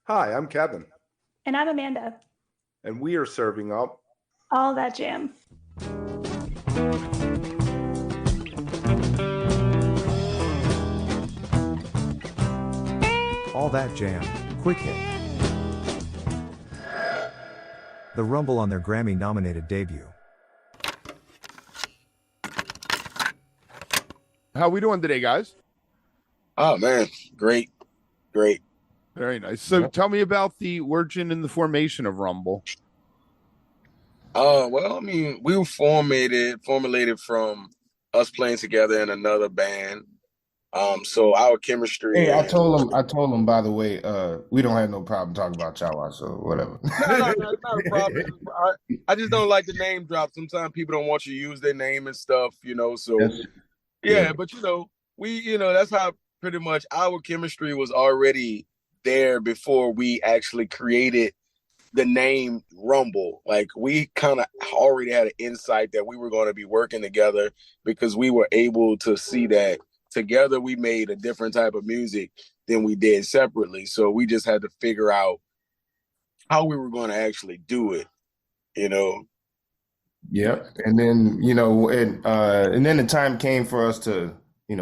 Hi, I'm Kevin, And I'm Amanda. and we are serving up All that jam. All That Jam, quick hit. The Rumble on their Grammy-nominated debut. How we doing today, guys? Oh man, great, great. Very nice. So tell me about the origin and the formation of Rumble. Well, I mean, we were formulated from us playing together in another band. So our chemistry Hey, I and told him, by the way, we don't have no problem talking about Chawa, so whatever. no, it's not a problem. I just don't like the name drop. Sometimes people don't want you to use their name and stuff, So That's- yeah, but that's how pretty much our chemistry was already there before we actually created the name Rumble. Like we kind of already had an insight that we were going to be working together because we were able to see that together we made a different type of music than we did separately. So we just had to figure out how we were going to actually do it. Yep. And then, and then the time came for us to,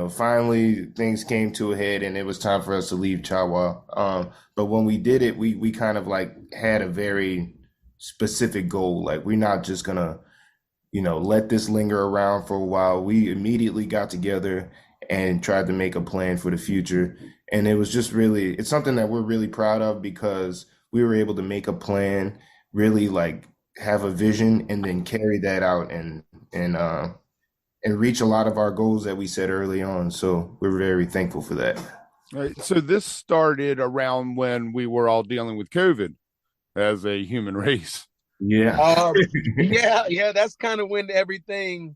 finally things came to a head and it was time for us to leave Chawa. But when we did it, we kind of like had a very specific goal. Like we're not just gonna, let this linger around for a while. We immediately got together and tried to make a plan for the future. And it was just really, it's something that we're really proud of because we were able to make a plan, really like have a vision and then carry that out and reach a lot of our goals that we set early on. So we're very thankful for that. All right. So this started around when we were all dealing with COVID as a human race. Yeah. Yeah, that's kind of when everything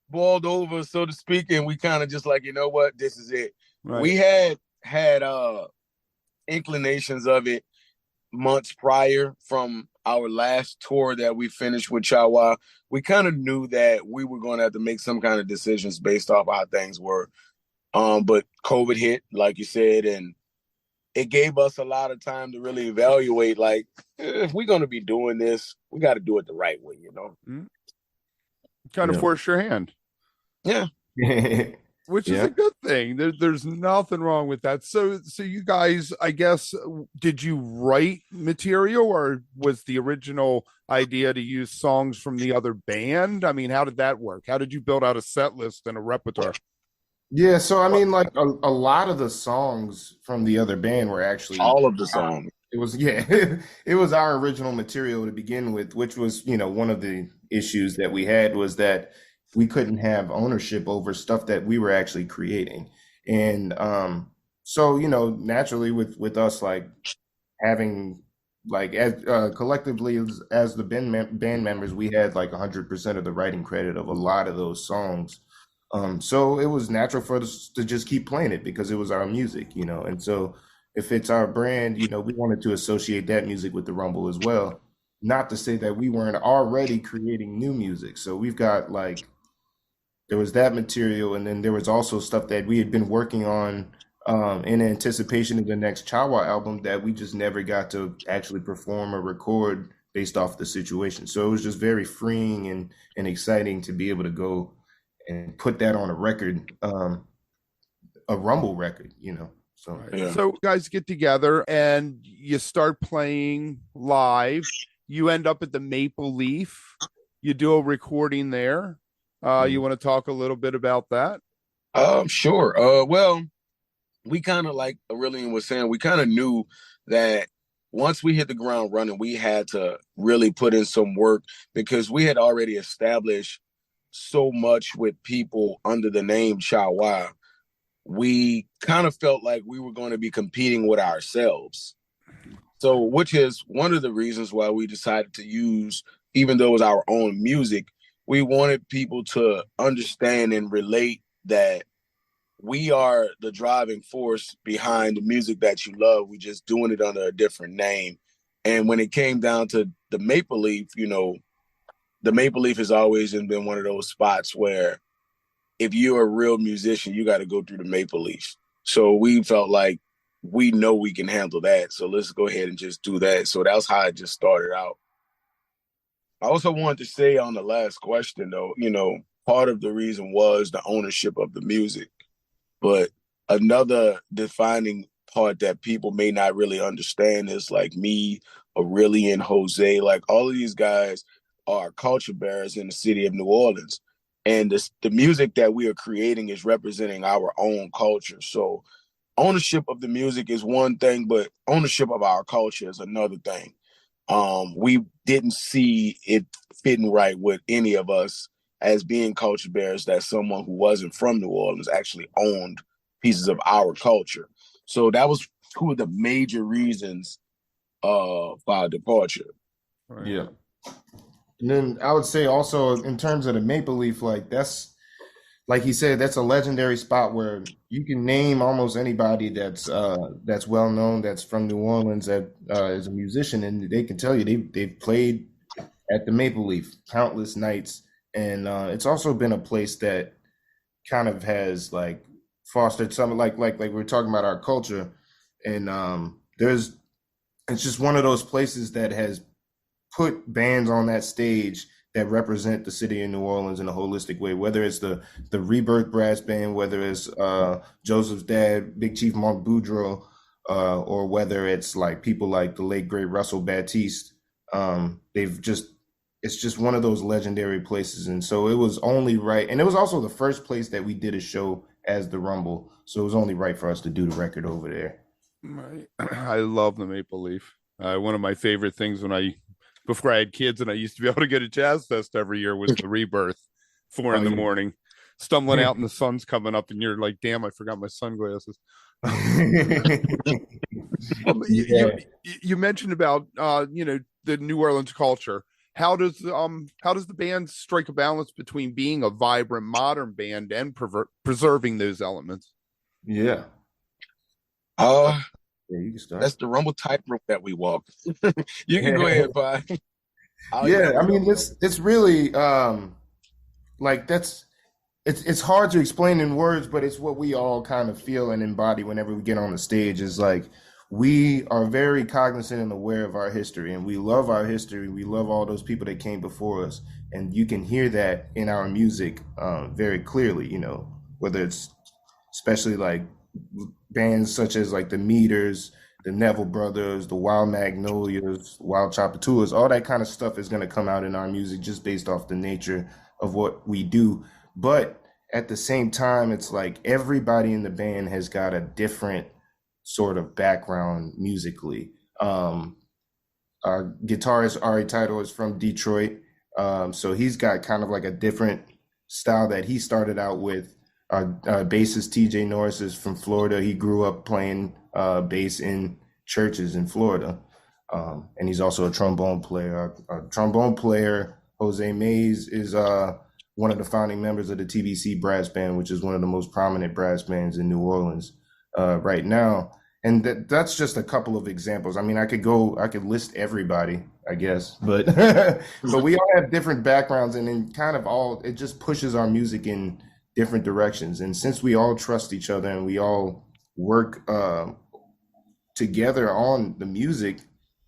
boiled over, so to speak, and we kind of just like, you know what, this is it. Right. We had inclinations of it months prior from our last tour that we finished with Chawa. We kind of knew that we were going to have to make some kind of decisions based off how things were. But COVID hit, like you said, and it gave us a lot of time to really evaluate, like, if we're going to be doing this, we got to do it the right way, Mm-hmm. Kind of force your hand. Yeah. Which is a good thing. There's nothing wrong with that. So you guys, I guess, did you write material or was the original idea to use songs from the other band? I mean, how did that work? How did you build out a set list and a repertoire? Yeah, so I mean, like a lot of the songs from the other band were actually all of the songs. It was it was our original material to begin with, which was, one of the issues that we had was that we couldn't have ownership over stuff that we were actually creating. And so, naturally with us like having like as collectively as the band members, we had like 100% of the writing credit of a lot of those songs. So it was natural for us to just keep playing it because it was our music, and so if it's our brand, we wanted to associate that music with the Rumble as well. Not to say that we weren't already creating new music. So we've got like, there was that material, and then there was also stuff that we had been working on in anticipation of the next Chawa album that we just never got to actually perform or record based off the situation. So it was just very freeing and exciting to be able to go and put that on a record, a Rumble record, So, yeah. So guys get together and you start playing live. You end up at the Maple Leaf. You do a recording there. You want to talk a little bit about that? Sure. Well, we kind of, like Aurélien was saying, we kind of knew that once we hit the ground running, we had to really put in some work because we had already established so much with people under the name Chawa. We kind of felt like we were going to be competing with ourselves. So, which is one of the reasons why we decided to use, even though it was our own music, we wanted people to understand and relate that we are the driving force behind the music that you love. We're just doing it under a different name. And when it came down to the Maple Leaf, the Maple Leaf has always been one of those spots where if you're a real musician, you got to go through the Maple Leaf. So we felt like we know we can handle that. So let's go ahead and just do that. So that's how it just started out. I also wanted to say on the last question, though, part of the reason was the ownership of the music. But another defining part that people may not really understand is like me, Aurélien, Jose, like all of these guys are culture bearers in the city of New Orleans. And the music that we are creating is representing our own culture. So ownership of the music is one thing, but ownership of our culture is another thing. We didn't see it fitting right with any of us as being culture bearers that someone who wasn't from New Orleans actually owned pieces of our culture. So that was two of the major reasons for our departure. Right. Yeah. And then I would say also in terms of the Maple Leaf, like that's, like he said, that's a legendary spot where you can name almost anybody that's well known, that's from New Orleans, that is a musician, and they can tell you they've played at the Maple Leaf countless nights. And it's also been a place that kind of has like fostered some like we're talking about our culture, and it's just one of those places that has put bands on that stage that represent the city of New Orleans in a holistic way, whether it's the Rebirth Brass Band, whether it's Joseph's dad, Big Chief Monk Boudreaux, or whether it's like people like the late great Russell Baptiste. It's just one of those legendary places. And so it was only right. And it was also the first place that we did a show as the Rumble. So it was only right for us to do the record over there. I love the Maple Leaf. One of my favorite things before I had kids and I used to be able to go to Jazz Fest every year was the Rebirth, 4 in the morning, stumbling out and the sun's coming up and you're like, damn, I forgot my sunglasses. You mentioned about, the New Orleans culture. How does the band strike a balance between being a vibrant modern band and preserving those elements? Yeah. Yeah, you can start. That's the Rumble tightrope that we walk. You can go ahead, Pi. I mean, it's really like it's hard to explain in words, but it's what we all kind of feel and embody whenever we get on the stage. Is like we are very cognizant and aware of our history, and we love our history. We love all those people that came before us, and you can hear that in our music very clearly. Whether it's especially like bands such as like the Meters, the Neville Brothers, the Wild Magnolias, Wild Chapatulas, all that kind of stuff is going to come out in our music just based off the nature of what we do. But at the same time, it's like everybody in the band has got a different sort of background musically. Our guitarist, Ari Title, is from Detroit. So he's got kind of like a different style that he started out with. Our bassist TJ Norris is from Florida. He grew up playing bass in churches in Florida. And he's also a trombone player. Our trombone player, Jose Mays, is one of the founding members of the TBC Brass Band, which is one of the most prominent brass bands in New Orleans right now. And that's just a couple of examples. I mean, I could list everybody, I guess, but but we all have different backgrounds, and then kind of it just pushes our music in different directions. And since we all trust each other and we all work together on the music,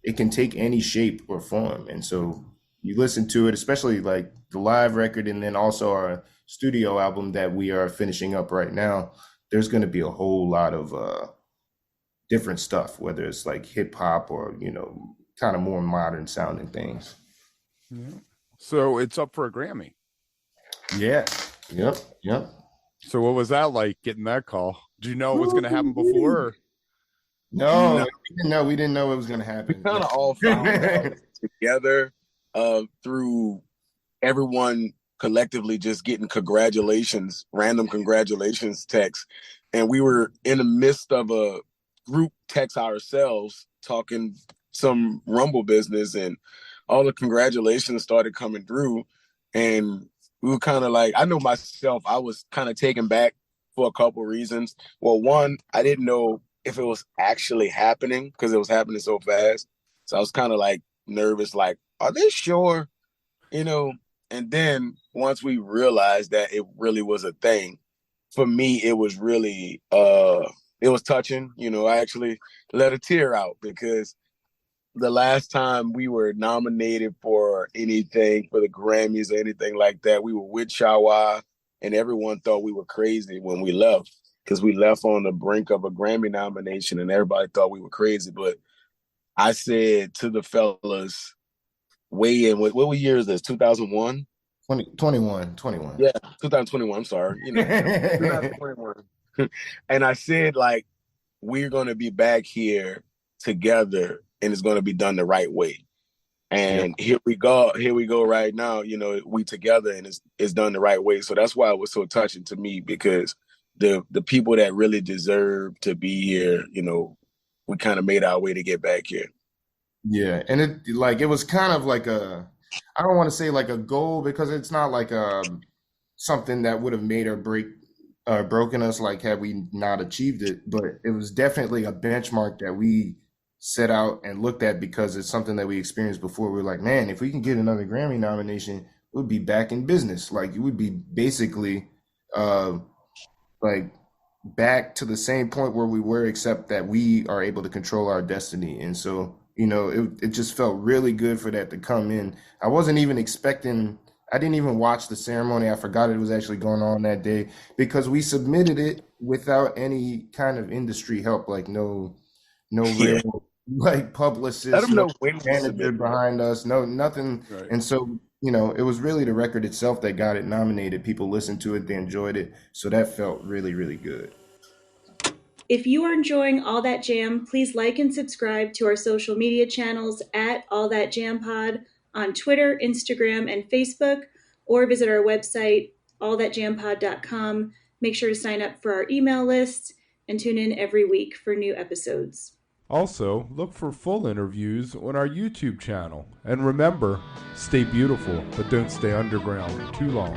it can take any shape or form. And so you listen to it, especially like the live record, and then also our studio album that we are finishing up right now, there's going to be a whole lot of different stuff, whether it's like hip hop or, kind of more modern sounding things. Yeah. So it's up for a Grammy. Yeah. Yep. So what was that like, getting that call? Did you know it was going to happen before? Or? No, we didn't know it was going to happen. We kind of all found out together through everyone collectively just getting random congratulations texts. And we were in the midst of a group text ourselves, talking some Rumble business, and all the congratulations started coming through. And we were kind of like, I know myself, I was kind of taken back for a couple reasons. Well, one, I didn't know if it was actually happening because it was happening so fast. So I was kind of like nervous, like, are they sure? And then once we realized that it really was a thing, for me, it was really it was touching. I actually let a tear out because the last time we were nominated for anything for the Grammys or anything like that, we were with Shawa, and everyone thought we were crazy when we left because we left on the brink of a Grammy nomination, and everybody thought we were crazy. But I said to the fellas, weigh in. What year is this? 2001? 21. Yeah, 2021. I'm sorry. 2021. And I said, like, we're going to be back here together, and it's going to be done the right way. And here we go right now, we together, and it's done the right way. So that's why it was so touching to me, because the people that really deserve to be here, we kind of made our way to get back here. Yeah, and it was kind of like I don't want to say like a goal, because it's not like something that would have made or broken us, like had we not achieved it, but it was definitely a benchmark that we set out and looked at, because it's something that we experienced before. We were like, man, if we can get another Grammy nomination, we'd be back in business. Like, it would be basically like back to the same point where we were, except that we are able to control our destiny. And so, it just felt really good for that to come in. I wasn't even expecting, I didn't even watch the ceremony. I forgot it was actually going on that day, because we submitted it without any kind of industry help, like no real like publicist, I don't know manager behind us, nothing. Right. And so, it was really the record itself that got it nominated. People listened to it, they enjoyed it. So that felt really, really good. If you are enjoying All That Jam, please like and subscribe to our social media channels at All That Jam Pod on Twitter, Instagram, and Facebook, or visit our website, allthatjampod.com. Make sure to sign up for our email list and tune in every week for new episodes. Also, look for full interviews on our YouTube channel. And remember, stay beautiful, but don't stay underground too long.